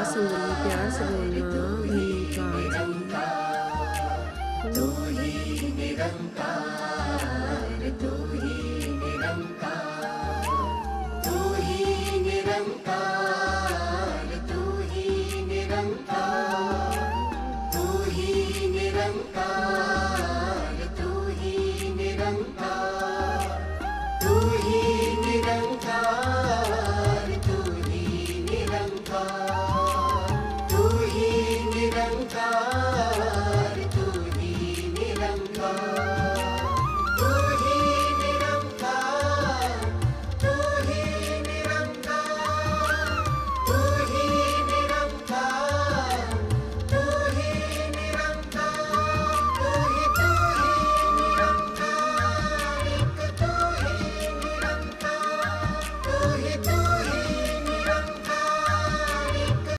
सुंदरी प्यार से बोलना धन्यकार जी। तू ही निरंकार, तू ही निरंकार, तू ही निरंकार, तू ही निरंकार।